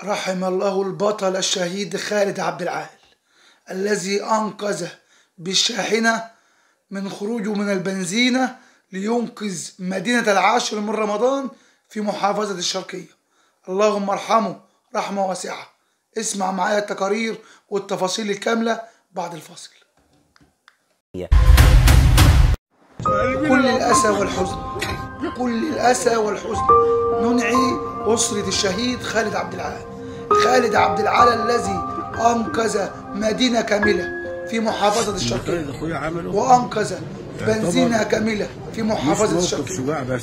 رحم الله البطل الشهيد خالد عبد العال الذي أنقذ بالشاحنة من خروجه من البنزينة لينقذ مدينة العاشر من رمضان في محافظة الشرقية. اللهم ارحمه رحمة واسعة. اسمع معايا التقارير والتفاصيل الكاملة بعد الفاصل. كل الأسى والحزن ننعي أسرة الشهيد خالد عبد العال. خالد عبد العال الذي أنقذ مدينة كاملة في محافظة الشرقية وأنقذ بنزينة كاملة في محافظة الشرقية.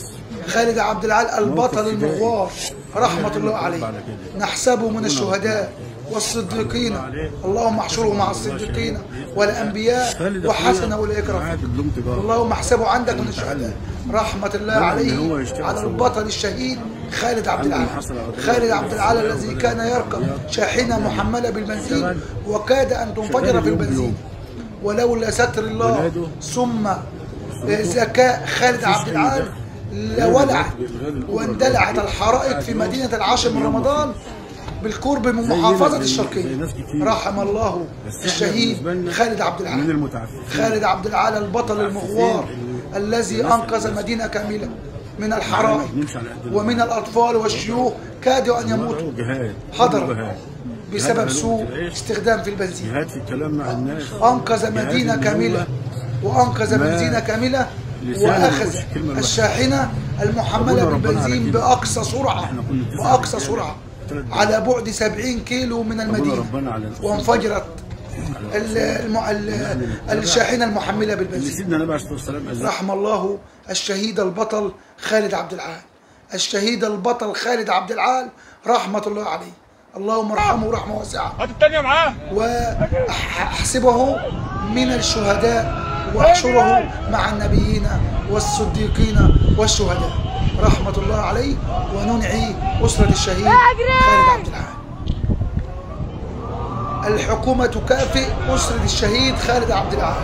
خالد عبد العال البطل المغوار رحمة الله عليه، نحسبه من الشهداء والصديقين، اللهم احشره مع الصديقين والأنبياء وحسن أولئك رفيقا. اللهم احسبه عندك من الشهداء رحمة الله عليه، على البطل الشهيد خالد عبد العال. خالد عبد العال الذي كان يركب شاحنة محملة بالبنزين وكاد أن تنفجر في البنزين، ولولا ستر الله ثم ذكاء خالد عبد العال لولعت واندلعت الحرائق في مدينة العاشر من رمضان بالقرب من محافظة الشرقية. رحم الله الشهيد خالد عبد العال. خالد عبد العال البطل المغوار الذي أنقذ مدينة كاملة من الحرائق ومن الأطفال والشيوخ كادوا أن يموتوا حضرا بسبب سوء استخدام في البنزين. أنقذ مدينة كاملة وأنقذ بنزينة كاملة وأخذ الشاحنة المحملة بالبنزين بأقصى سرعة على بعد 70 كيلو من المدينة، وانفجرت الشاحنة المحملة بالبنزين. رحم الله الشهيد البطل خالد عبد العال. الشهيد البطل خالد عبد العال رحمة الله عليه، اللهم ارحمه رحمة واسعة واحسبه من الشهداء واحشره مع النبيين والصديقين والشهداء رحمة الله عليه. وننعي أسرة الشهيد خالد عبد العال. الحكومة تكافئ أسرة الشهيد خالد عبد العال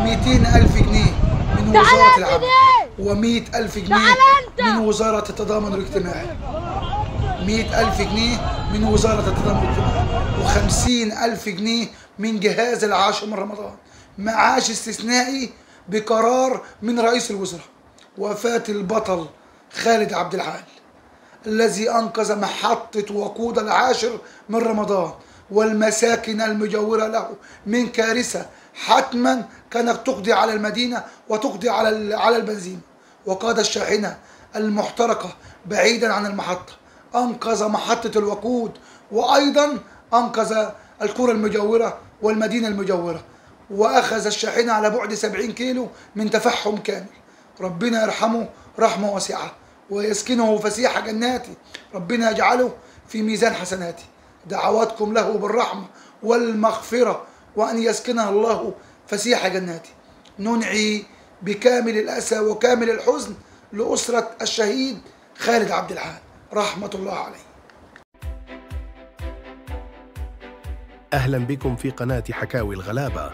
200,000 جنيه من وزارة العمل، و100,000 جنيه من وزارة التضامن الاجتماعي، 100,000 جنيه من وزارة التضامن الاجتماعي، و50,000 جنيه من جهاز العاشر من رمضان، معاش استثنائي بقرار من رئيس الوزراء. وفاة البطل خالد عبد العال الذي أنقذ محطة وقود العاشر من رمضان والمساكن المجاورة له من كارثة حتما كانت تقضي على المدينة وتقضي على البنزين، وقاد الشاحنة المحترقة بعيدا عن المحطة، أنقذ محطة الوقود، وأيضا أنقذ القرى المجاورة والمدينة المجاورة، وأخذ الشاحنة على بعد 70 كيلو من تفحم كامل. ربنا يرحمه رحمة واسعة ويسكنه فسيح جناته، ربنا يجعله في ميزان حسناته. دعواتكم له بالرحمة والمغفرة وأن يسكنها الله فسيح جناته. ننعي بكامل الأسى وكامل الحزن لأسرة الشهيد خالد عبد العال رحمة الله عليه. أهلا بكم في قناة حكاوي الغلابة.